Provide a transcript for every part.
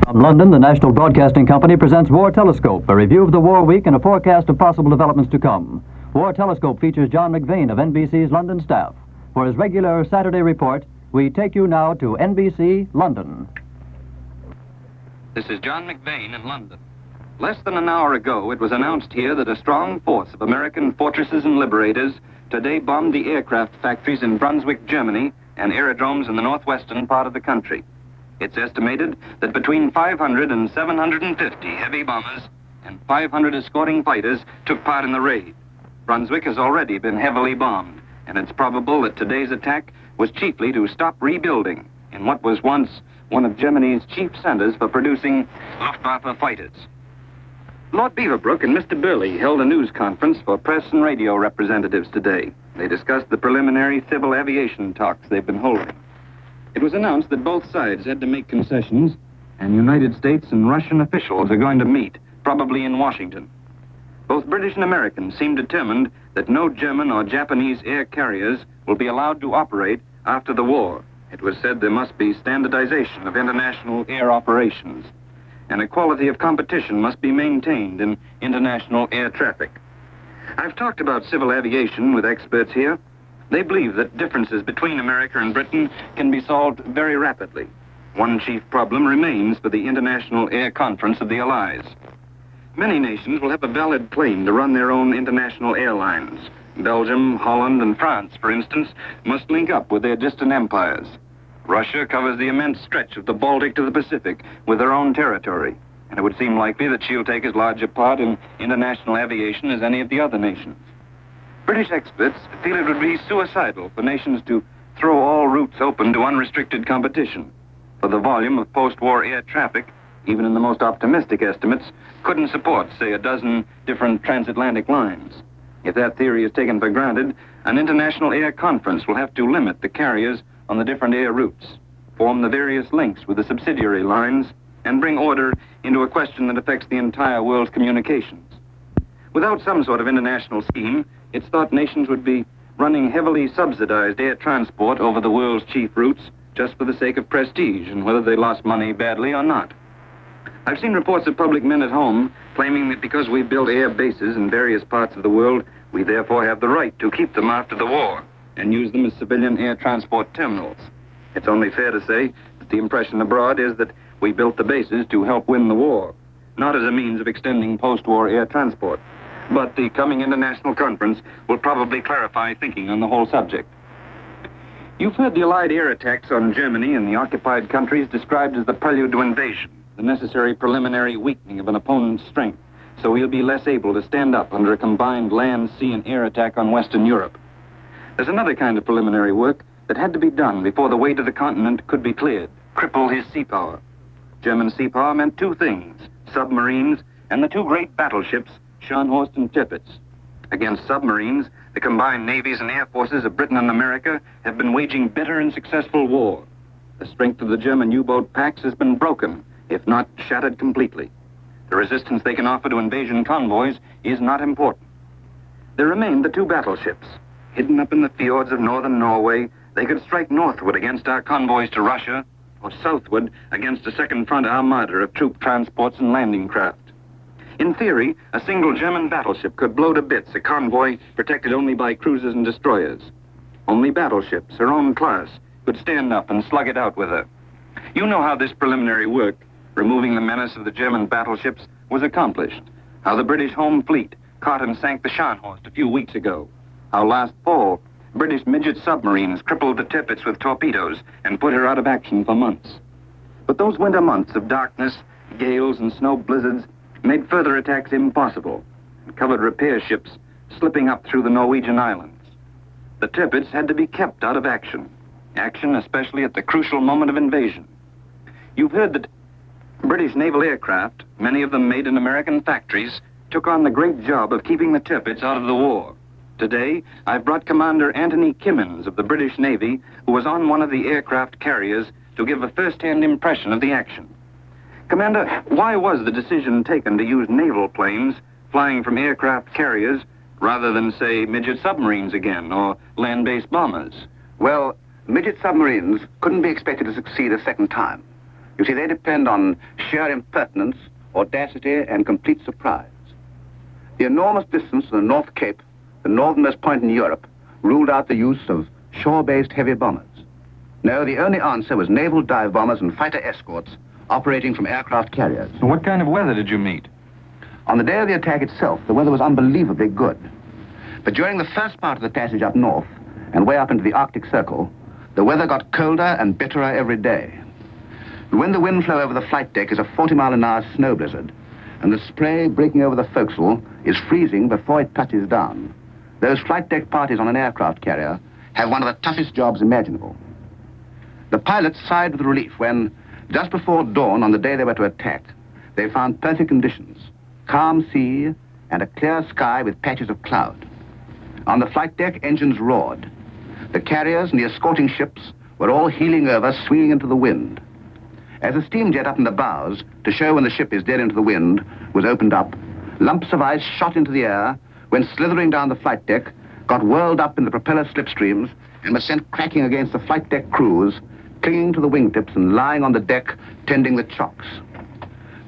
From London, the National Broadcasting Company presents War Telescope, a review of the war week and a forecast of possible developments to come. War Telescope features John McVane of NBC's London staff. For his regular Saturday report, we take you now to NBC, London. This is John McVane in London. Less than an hour ago, it was announced here that a strong force of American fortresses and liberators today bombed the aircraft factories in Brunswick, Germany, and aerodromes in the northwestern part of the country. It's estimated that between 500 and 750 heavy bombers and 500 escorting fighters took part in the raid. Brunswick has already been heavily bombed, and it's probable that today's attack was chiefly to stop rebuilding in what was once one of Germany's chief centers for producing Luftwaffe fighters. Lord Beaverbrook and Mr. Burley held a news conference for press and radio representatives today. They discussed the preliminary civil aviation talks they've been holding. It was announced that both sides had to make concessions, and United States and Russian officials are going to meet, probably in Washington. Both British and Americans seem determined that no German or Japanese air carriers will be allowed to operate after the war. It was said there must be standardization of international air operations, and equality of competition must be maintained in international air traffic. I've talked about civil aviation with experts here. They believe that differences between America and Britain can be solved very rapidly. One chief problem remains for the International Air Conference of the Allies. Many nations will have a valid plane to run their own international airlines. Belgium, Holland, and France, for instance, must link up with their distant empires. Russia covers the immense stretch of the Baltic to the Pacific with her own territory, and it would seem likely that she'll take as large a part in international aviation as any of the other nations. British experts feel it would be suicidal for nations to throw all routes open to unrestricted competition, for the volume of post-war air traffic, even in the most optimistic estimates, couldn't support, say, a dozen different transatlantic lines. If that theory is taken for granted, an international air conference will have to limit the carriers on the different air routes, form the various links with the subsidiary lines, and bring order into a question that affects the entire world's communications. Without some sort of international scheme, it's thought nations would be running heavily subsidized air transport over the world's chief routes just for the sake of prestige and whether they lost money badly or not. I've seen reports of public men at home claiming that because we built air bases in various parts of the world, we therefore have the right to keep them after the war and use them as civilian air transport terminals. It's only fair to say that the impression abroad is that we built the bases to help win the war, not as a means of extending post-war air transport. But the coming international conference will probably clarify thinking on the whole subject. You've heard the Allied air attacks on Germany and the occupied countries described as the prelude to invasion, the necessary preliminary weakening of an opponent's strength, so he'll be less able to stand up under a combined land, sea, and air attack on Western Europe. There's another kind of preliminary work that had to be done before the way to the continent could be cleared: cripple his sea power. German sea power meant two things: submarines and the two great battleships, Scharnhorst and Tirpitz. Against submarines, the combined navies and air forces of Britain and America have been waging bitter and successful war. The strength of the German U-boat packs has been broken, if not shattered completely. The resistance they can offer to invasion convoys is not important. There remain the two battleships. Hidden up in the fjords of northern Norway, they could strike northward against our convoys to Russia, or southward against a second front armada of troop transports and landing craft. In theory, a single German battleship could blow to bits a convoy protected only by cruisers and destroyers. Only battleships, her own class, could stand up and slug it out with her. You know how this preliminary work, removing the menace of the German battleships, was accomplished. How the British home fleet caught and sank the Scharnhorst a few weeks ago. How last fall, British midget submarines crippled the Tirpitz with torpedoes and put her out of action for months. But those winter months of darkness, gales, and snow blizzards made further attacks impossible and covered repair ships slipping up through the Norwegian islands. The Tirpitz had to be kept out of action especially at the crucial moment of invasion. You've heard that British naval aircraft, many of them made in American factories, took on the great job of keeping the Tirpitz out of the war. Today, I've brought Commander Anthony Kimmins of the British Navy, who was on one of the aircraft carriers, to give a first-hand impression of the action. Commander, why was the decision taken to use naval planes flying from aircraft carriers rather than, say, midget submarines again, or land-based bombers? Well, midget submarines couldn't be expected to succeed a second time. You see, they depend on sheer impertinence, audacity, and complete surprise. The enormous distance to the North Cape, the northernmost point in Europe, ruled out the use of shore-based heavy bombers. No, the only answer was naval dive bombers and fighter escorts operating from aircraft carriers. What kind of weather did you meet? On the day of the attack itself, the weather was unbelievably good. But during the first part of the passage up north and way up into the Arctic Circle, the weather got colder and bitterer every day. When the wind flow over the flight deck is a 40-mile-an-hour snow blizzard, and the spray breaking over the forecastle is freezing before it touches down, those flight deck parties on an aircraft carrier have one of the toughest jobs imaginable. The pilots sighed with relief when, just before dawn on the day they were to attack, they found perfect conditions, calm sea and a clear sky with patches of cloud. On the flight deck, engines roared. The carriers and the escorting ships were all heeling over, swinging into the wind. As a steam jet up in the bows, to show when the ship is dead into the wind, was opened up, lumps of ice shot into the air, went slithering down the flight deck, got whirled up in the propeller slipstreams, and were sent cracking against the flight deck crews, clinging to the wingtips and lying on the deck, tending the chocks.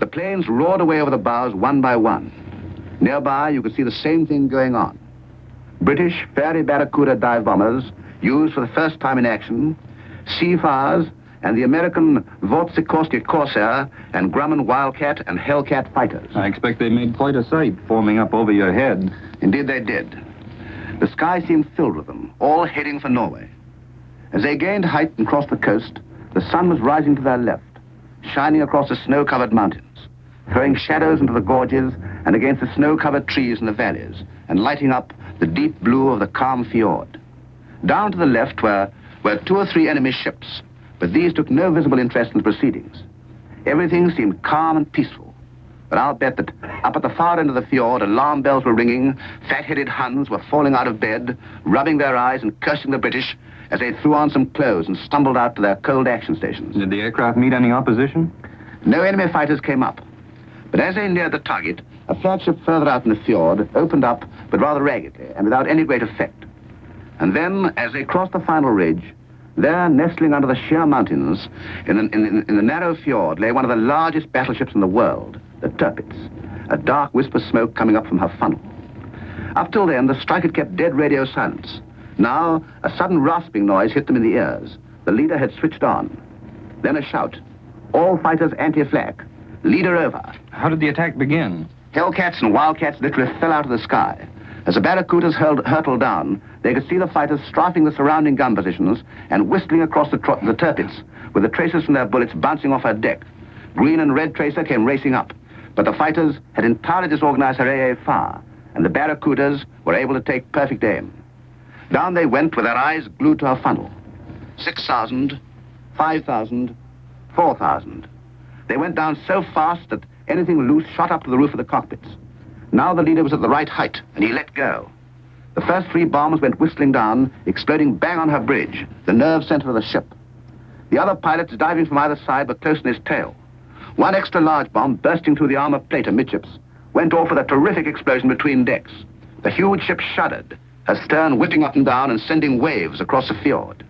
The planes roared away over the bows one by one. Nearby, you could see the same thing going on. British Fairey Barracuda dive bombers, used for the first time in action, Seafires, and the American Vortsikorsky Corsair and Grumman Wildcat and Hellcat fighters. I expect they made quite a sight forming up over your head. Indeed they did. The sky seemed filled with them, all heading for Norway. As they gained height and crossed the coast, the sun was rising to their left, shining across the snow-covered mountains, throwing shadows into the gorges and against the snow-covered trees in the valleys, and lighting up the deep blue of the calm fjord. Down to the left were 2 or 3 enemy ships, but these took no visible interest in the proceedings. Everything seemed calm and peaceful. But I'll bet that up at the far end of the fjord, alarm bells were ringing, fat-headed Huns were falling out of bed, rubbing their eyes and cursing the British as they threw on some clothes and stumbled out to their cold action stations. Did the aircraft meet any opposition? No enemy fighters came up. But as they neared the target, a flagship further out in the fjord opened up, but rather raggedly and without any great effect. And then, as they crossed the final ridge, there, nestling under the sheer mountains, in the narrow fjord, lay one of the largest battleships in the world, the Tirpitz, a dark wisp of smoke coming up from her funnel. Up till then, the strike had kept dead radio silence. Now, a sudden rasping noise hit them in the ears. The leader had switched on. Then a shout. All fighters anti-flak. Leader over. How did the attack begin? Hellcats and Wildcats literally fell out of the sky. As the Barracudas hurtled down, they could see the fighters strafing the surrounding gun positions and whistling across the Tirpitz, with the traces from their bullets bouncing off her deck. Green and red tracer came racing up, but the fighters had entirely disorganized her AA fire, and the Barracudas were able to take perfect aim. Down they went with their eyes glued to her funnel. 6,000, 5,000, 4,000. They went down so fast that anything loose shot up to the roof of the cockpits. Now the leader was at the right height, and he let go. The first 3 bombs went whistling down, exploding bang on her bridge, the nerve center of the ship. The other pilots diving from either side were close in his tail. One extra large bomb, bursting through the armor plate amidships, went off with a terrific explosion between decks. The huge ship shuddered, her stern whipping up and down and sending waves across the fjord.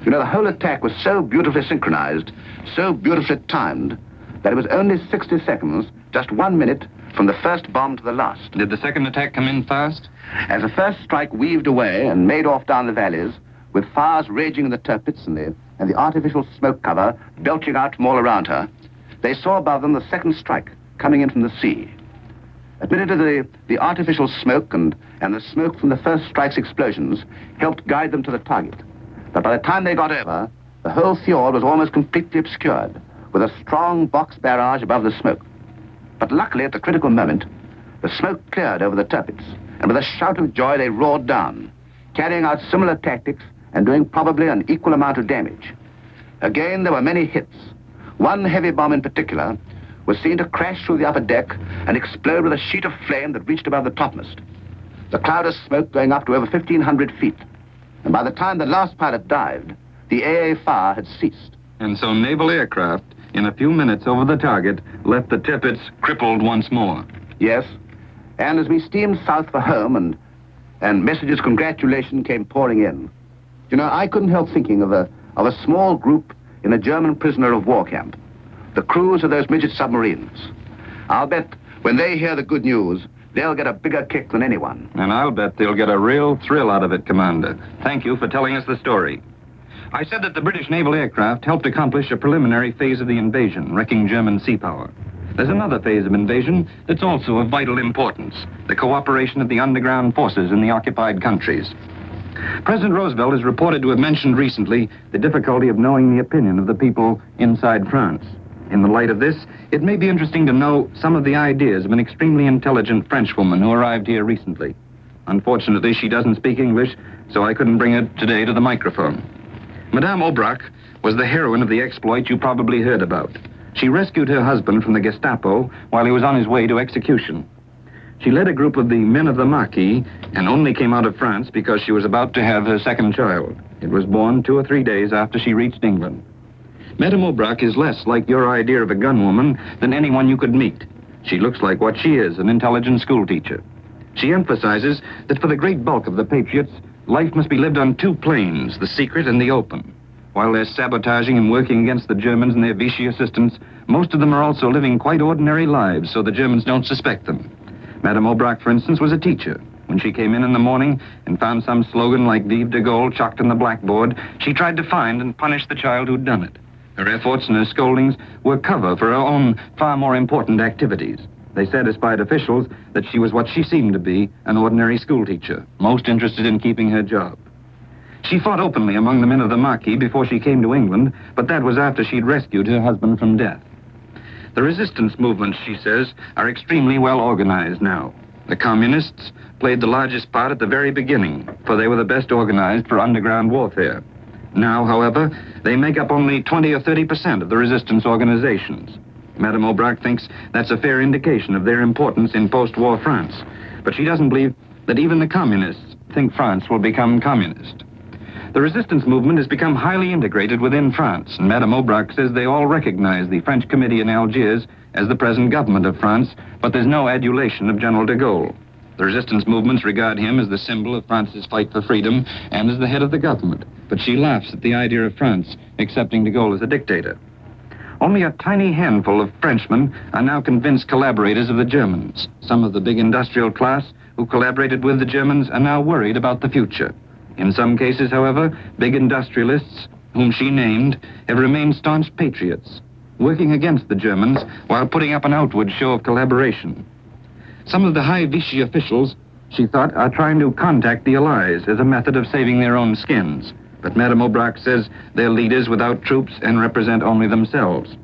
You know, the whole attack was so beautifully synchronized, so beautifully timed, that it was only 60 seconds, just 1 minute, from the first bomb to the last. Did the second attack come in fast? As the first strike weaved away and made off down the valleys, with fires raging in the Tirpitz and the artificial smoke cover belching out from all around her, they saw above them the second strike coming in from the sea. Admittedly, the artificial smoke and the smoke from the first strike's explosions helped guide them to the target. But by the time they got over, the whole fjord was almost completely obscured, with a strong box barrage above the smoke. But luckily, at the critical moment, the smoke cleared over the Tirpitz, and with a shout of joy, they roared down, carrying out similar tactics and doing probably an equal amount of damage. Again, there were many hits. One heavy bomb in particular was seen to crash through the upper deck and explode with a sheet of flame that reached above the topmast. The cloud of smoke going up to over 1,500 feet. And by the time the last pilot dived, the AA fire had ceased. And so naval aircraft, in a few minutes over the target, left the Tirpitz crippled once more. Yes, and as we steamed south for home and messages of congratulation came pouring in, you know, I couldn't help thinking of a small group in a German prisoner of war camp, the crews of those midget submarines. I'll bet when they hear the good news, they'll get a bigger kick than anyone. And I'll bet they'll get a real thrill out of it, Commander. Thank you for telling us the story. I said that the British naval aircraft helped accomplish a preliminary phase of the invasion, wrecking German sea power. There's another phase of invasion that's also of vital importance, the cooperation of the underground forces in the occupied countries. President Roosevelt is reported to have mentioned recently the difficulty of knowing the opinion of the people inside France. In the light of this, it may be interesting to know some of the ideas of an extremely intelligent Frenchwoman who arrived here recently. Unfortunately, she doesn't speak English, so I couldn't bring her today to the microphone. Madame Aubrac was the heroine of the exploit you probably heard about. She rescued her husband from the Gestapo while he was on his way to execution. She led a group of the men of the Marquis and only came out of France because she was about to have her second child. It was born 2 or 3 days after she reached England. Madame Aubrac is less like your idea of a gunwoman than anyone you could meet. She looks like what she is, an intelligent schoolteacher. She emphasizes that for the great bulk of the patriots, life must be lived on 2 planes, the secret and the open. While they're sabotaging and working against the Germans and their Vichy assistants, most of them are also living quite ordinary lives so the Germans don't suspect them. Madame Aubrac, for instance, was a teacher. When she came in the morning and found some slogan like Vive de Gaulle chalked on the blackboard, she tried to find and punish the child who'd done it. Her efforts and her scoldings were cover for her own far more important activities. They satisfied officials that she was what she seemed to be, an ordinary schoolteacher, most interested in keeping her job. She fought openly among the men of the Marquis before she came to England, but that was after she'd rescued her husband from death. The resistance movements, she says, are extremely well organized now. The communists played the largest part at the very beginning, for they were the best organized for underground warfare. Now, however, they make up only 20 or 30% of the resistance organizations. Madame Aubrac thinks that's a fair indication of their importance in post-war France, but she doesn't believe that even the communists think France will become communist. The resistance movement has become highly integrated within France, and Madame Aubrac says they all recognize the French Committee in Algiers as the present government of France, but there's no adulation of General de Gaulle. The resistance movements regard him as the symbol of France's fight for freedom and as the head of the government, but she laughs at the idea of France accepting de Gaulle as a dictator. Only a tiny handful of Frenchmen are now convinced collaborators of the Germans. Some of the big industrial class who collaborated with the Germans are now worried about the future. In some cases, however, big industrialists, whom she named, have remained staunch patriots, working against the Germans while putting up an outward show of collaboration. Some of the high Vichy officials, she thought, are trying to contact the Allies as a method of saving their own skins. But Madame Aubrac says they're leaders without troops and represent only themselves.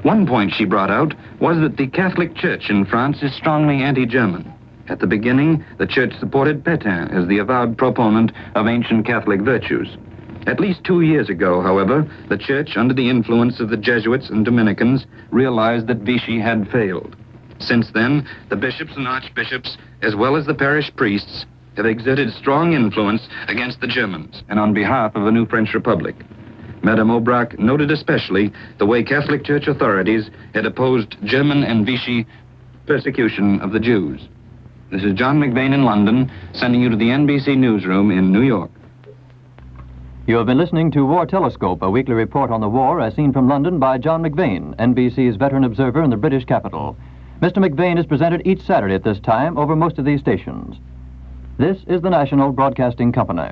One point she brought out was that the Catholic Church in France is strongly anti-German. At the beginning, the Church supported Pétain as the avowed proponent of ancient Catholic virtues. At least 2 years ago, however, the Church, under the influence of the Jesuits and Dominicans, realized that Vichy had failed. Since then, the bishops and archbishops, as well as the parish priests, have exerted strong influence against the Germans and on behalf of a new French Republic. Madame Aubrac noted especially the way Catholic Church authorities had opposed German and Vichy persecution of the Jews. This is John McVane in London, sending you to the NBC newsroom in New York. You have been listening to War Telescope, a weekly report on the war as seen from London by John McVane, NBC's veteran observer in the British capital. Mr. McVane is presented each Saturday at this time over most of these stations. This is the National Broadcasting Company.